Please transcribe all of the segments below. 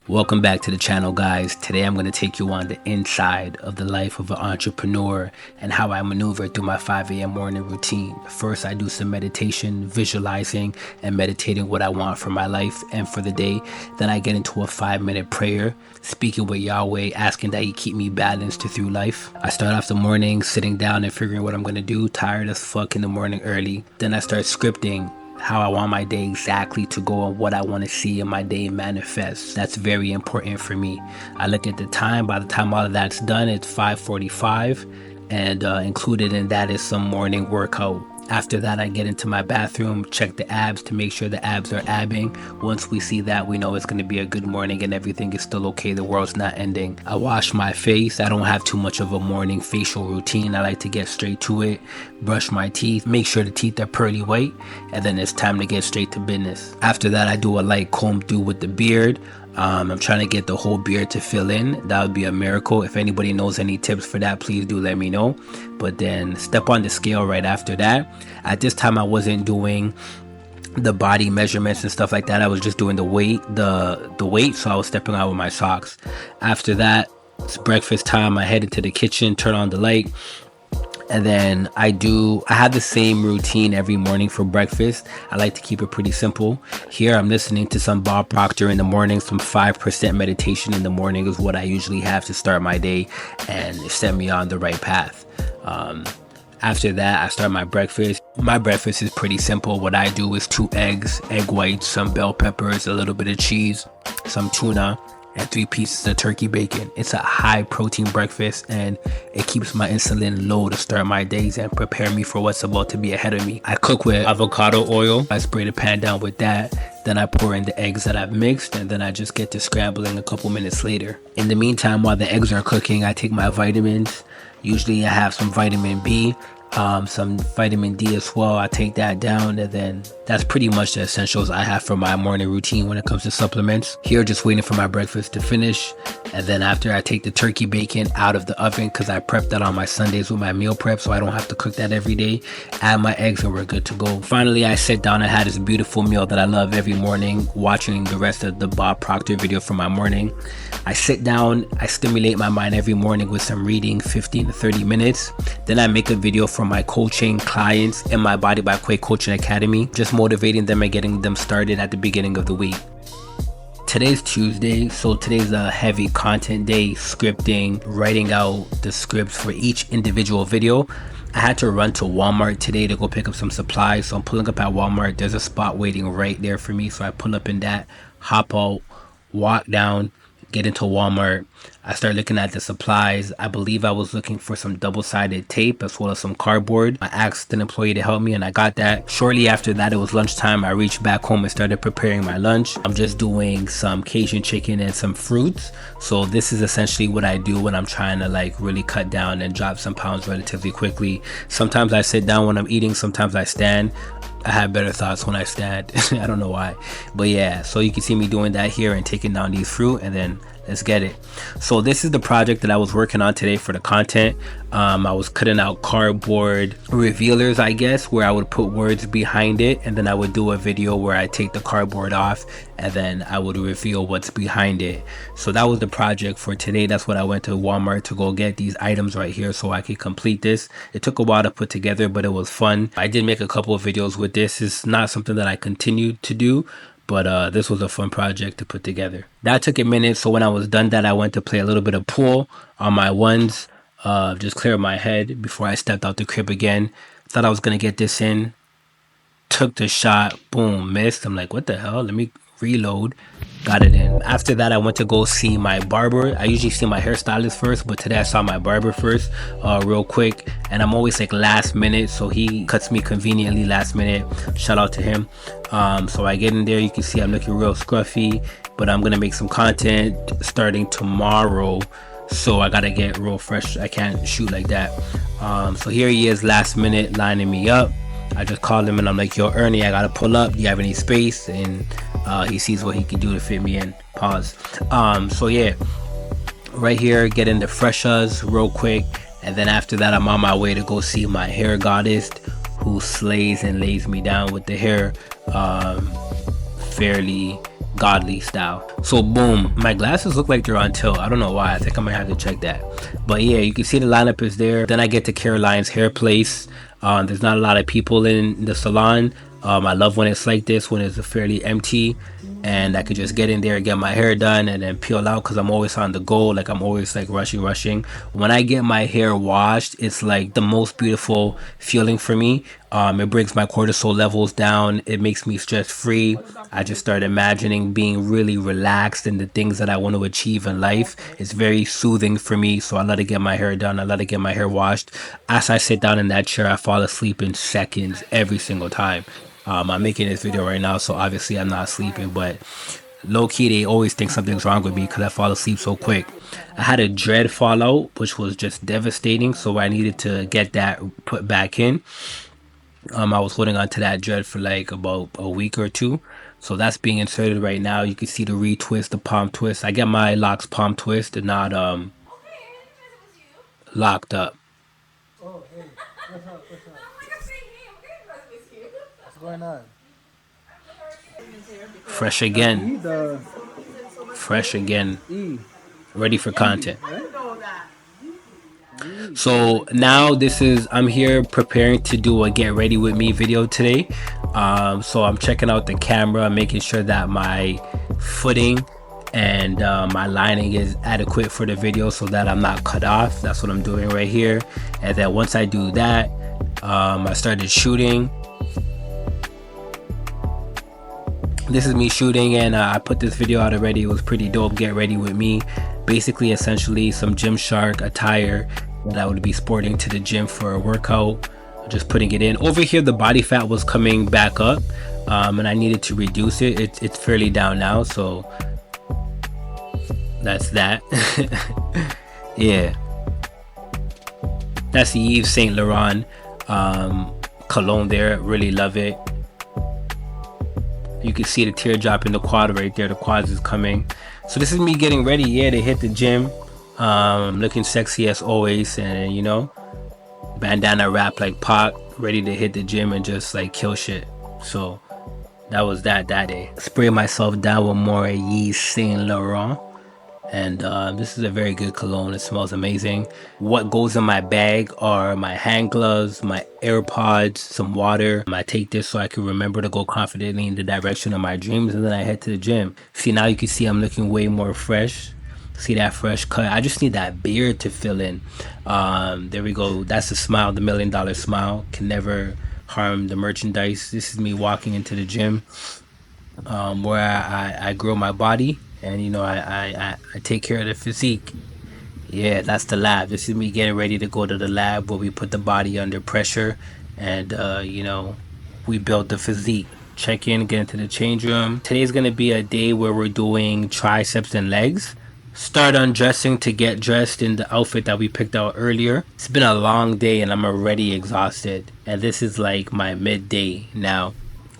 Welcome back to the channel, guys. Today I'm going to take you on the inside of the life of an entrepreneur and how I maneuver through my 5 a.m. morning routine. First, I do some meditation, visualizing and meditating what I want for my life and for the day. Then I get into a 5-minute prayer, speaking with Yahweh, asking that he keep me balanced through life. I start off the morning sitting down and figuring what I'm going to do, tired as fuck in the morning early. Then I start scripting how I want my day exactly to go and what I want to see in my day manifest. That's very important for me. I look at the time. By the time all of that's done, it's 5:45, and included in that is some morning workout. After that, I get into my bathroom, check the abs to make sure the abs are abbing. Once we see that, we know it's going to be a good morning and everything is still okay. The world's not ending. I wash my face. I don't have too much of a morning facial routine. I like to get straight to it, brush my teeth, make sure the teeth are pearly white, and then it's time to get straight to business. After that, I do a light comb through with the beard. I'm trying to get the whole beard to fill in. That would be a miracle. If anybody knows any tips for that, please do let me know. But then step on the scale right after that. At this time, I wasn't doing the body measurements and stuff like that. I was just doing the weight, the weight. So I was stepping out with my socks. After that, it's breakfast time. I head into the kitchen, turn on the light. And then I have the same routine every morning for breakfast. I like to keep it pretty simple. Here I'm listening to some Bob Proctor in the morning. Some 5% meditation in the morning is what I usually have to start my day and set me on the right path. After that, I start my breakfast. My breakfast is pretty simple. What I do is 2 eggs, egg whites, some bell peppers, a little bit of cheese, some tuna, and 3 pieces of turkey bacon. It's a high protein breakfast and it keeps my insulin low to start my days and prepare me for what's about to be ahead of me. I cook with avocado oil. I spray the pan down with that. Then I pour in the eggs that I've mixed, and then I just get to scrambling a couple minutes later. In the meantime, while the eggs are cooking, I take my vitamins. Usually I have some vitamin B, some vitamin D as well. I take that down, and then that's pretty much the essentials I have for my morning routine when it comes to supplements. Here, just waiting for my breakfast to finish. And then after, I take the turkey bacon out of the oven because I prep that on my Sundays with my meal prep, so I don't have to cook that every day. Add my eggs and we're good to go. Finally, I sit down and had this beautiful meal that I love every morning, watching the rest of the Bob Proctor video for my morning. I sit down, I stimulate my mind every morning with some reading, 15 to 30 minutes. Then I make a video for my coaching clients in my Body by Quay Coaching Academy, just motivating them and getting them started at the beginning of the week. Today's Tuesday, so today's a heavy content day, scripting, writing out the scripts for each individual video. I had to run to Walmart today to go pick up some supplies, so I'm pulling up at Walmart. There's a spot waiting right there for me, so I pull up in that, hop out, walk down, get into Walmart. I start looking at the supplies. I believe I was looking for some double-sided tape as well as some cardboard. I asked an employee to help me and I got that. Shortly after that, it was lunchtime. I reached back home and started preparing my lunch. I'm just doing some Cajun chicken and some fruits. So this is essentially what I do when I'm trying to like really cut down and drop some pounds relatively quickly. Sometimes I sit down when I'm eating, sometimes I stand. I have better thoughts when I stand. I don't know why, but yeah, so you can see me doing that here and taking down these fruit, and then let's get it. So this is the project that I was working on today for the content. I was cutting out cardboard revealers, I guess, where I would put words behind it, and then I would do a video where I take the cardboard off and then I would reveal what's behind it. So that was the project for today. That's what I went to Walmart to go get, these items right here so I could complete this. It took a while to put together, but it was fun. I did make a couple of videos with this. It's not something that I continued to do, but this was a fun project to put together. That took a minute, so when I was done that, I went to play a little bit of pool on my ones, just clear my head before I stepped out the crib again. Thought I was gonna get this in, took the shot, boom, missed. I'm like, what the hell? Let me reload. Got it in. After that, I went to go see my barber. I usually see my hairstylist first, but today I saw my barber first, real quick. And I'm always like last minute, so he cuts me conveniently last minute. Shout out to him. So I get in there, you can see I'm looking real scruffy, but I'm gonna make some content starting tomorrow. So I gotta get real fresh. I can't shoot like that. So here he is last minute lining me up. I just called him and I'm like, yo, Ernie, I gotta pull up. Do you have any space? And he sees what he can do to fit me in. Pause. So yeah, right here, getting the freshers real quick. And then after that, I'm on my way to go see my hair goddess, who slays and lays me down with the hair. fairly godly style. So boom, my glasses look like they're on tilt. I don't know why. I think I might have to check that. But yeah, you can see the lineup is there. Then I get to Caroline's hair place. There's not a lot of people in the salon. I love when it's like this, when it's fairly empty and I could just get in there and get my hair done and then peel out, because I'm always on the go. Like I'm always like rushing. When I get my hair washed, it's like the most beautiful feeling for me. It brings my cortisol levels down. It makes me stress free. I just start imagining being really relaxed in the things that I want to achieve in life. It's very soothing for me. So I love to get my hair done. I love to get my hair washed. As I sit down in that chair, I fall asleep in seconds every single time. I'm making this video right now, so obviously I'm not sleeping, but low-key they always think something's wrong with me because I fall asleep so quick. I had a dread fallout, which was just devastating, so I needed to get that put back in. I was holding on to that dread for like about a week or two, so that's being inserted right now. You can see the retwist, the palm twist. I get my locks palm twist and not locked up. Oh, hey, what's up? What's going on? Fresh again. Fresh again. Ready for content. So now I'm here preparing to do a get ready with me video today. So I'm checking out the camera, making sure that my footing and my lining is adequate for the video so that I'm not cut off. That's what I'm doing right here. And then once I do that, I started shooting. This is me shooting, and I put this video out already. It was pretty dope. Get ready with me. Basically, essentially some Gymshark attire that I would be sporting to the gym for a workout. Just putting it in. Over here, the body fat was coming back up, and I needed to reduce it. It's fairly down now, so that's that. Yeah, that's the Yves Saint Laurent cologne there. Really love it. You can see the teardrop in the quad right there. The quads is coming. So this is me getting ready, yeah, to hit the gym. Looking sexy as always, and you know, bandana wrap like Pac, ready to hit the gym and just like kill shit. So that was that day. Spray myself down with more Yves Saint Laurent. And this is a very good cologne. It smells amazing. What goes in my bag are my hand gloves, my AirPods, some water. I take this so I can remember to go confidently in the direction of my dreams, and then I head to the gym. See, now you can see I'm looking way more fresh. See that fresh cut? I just need that beard to fill in. There we go. That's the smile, the $1 million smile. Can never harm the merchandise. This is me walking into the gym, where I grow my body. And you know, I take care of the physique. Yeah, that's the lab. This is me getting ready to go to the lab where we put the body under pressure and you know, we build the physique. Check in, get into the change room. Today's gonna be a day where we're doing triceps and legs. Start undressing to get dressed in the outfit that we picked out earlier. It's been a long day and I'm already exhausted. And this is like my midday now.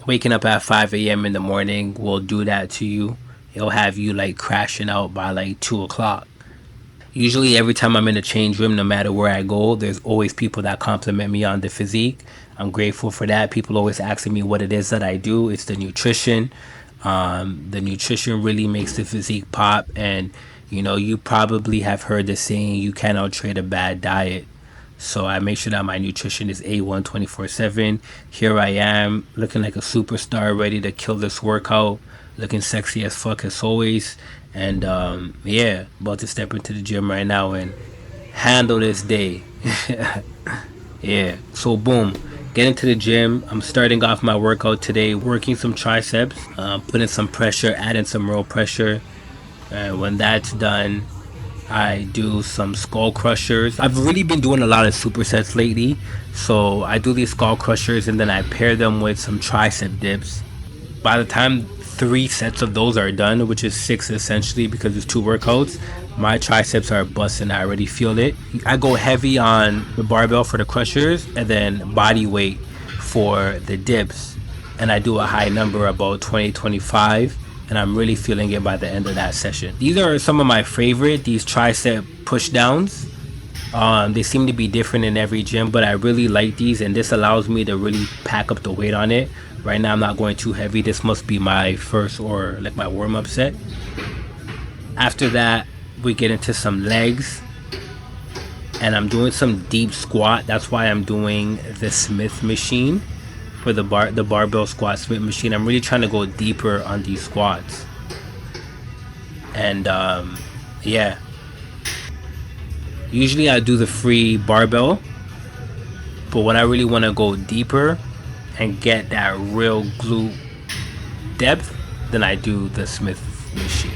Waking up at 5 a.m. in the morning will do that to you. It'll have you like crashing out by like 2 o'clock. Usually every time I'm in the change room, no matter where I go, there's always people that compliment me on the physique. I'm grateful for that. People always asking me what it is that I do. It's the nutrition. The nutrition really makes the physique pop. And you know, you probably have heard the saying, you cannot trade a bad diet. So I make sure that my nutrition is A1 24/7. Here I am looking like a superstar, ready to kill this workout. Looking sexy as fuck as always. And yeah, about to step into the gym right now and handle this day. Yeah, so boom, get into the gym. I'm starting off my workout today, working some triceps, putting some pressure, adding some row pressure. And when that's done, I do some skull crushers. I've really been doing a lot of supersets lately, so I do these skull crushers and then I pair them with some tricep dips. By the time 3 sets of those are done, which is 6 essentially because it's 2 workouts, my triceps are busting. I already feel it. I go heavy on the barbell for the crushers and then body weight for the dips, and I do a high number, about 20-25, and I'm really feeling it by the end of that session. These are some of my favorite, these tricep push downs. They seem to be different in every gym, but I really like these, and this allows me to really pack up the weight on it. Right now I'm not going too heavy. This must be my first, or like my warm-up set. After that, we get into some legs, and I'm doing some deep squat. That's why I'm doing the Smith machine for the barbell squat Smith machine. I'm really trying to go deeper on these squats. And yeah, usually I do the free barbell, but when I really want to go deeper and get that real glute depth, then I do the Smith machine.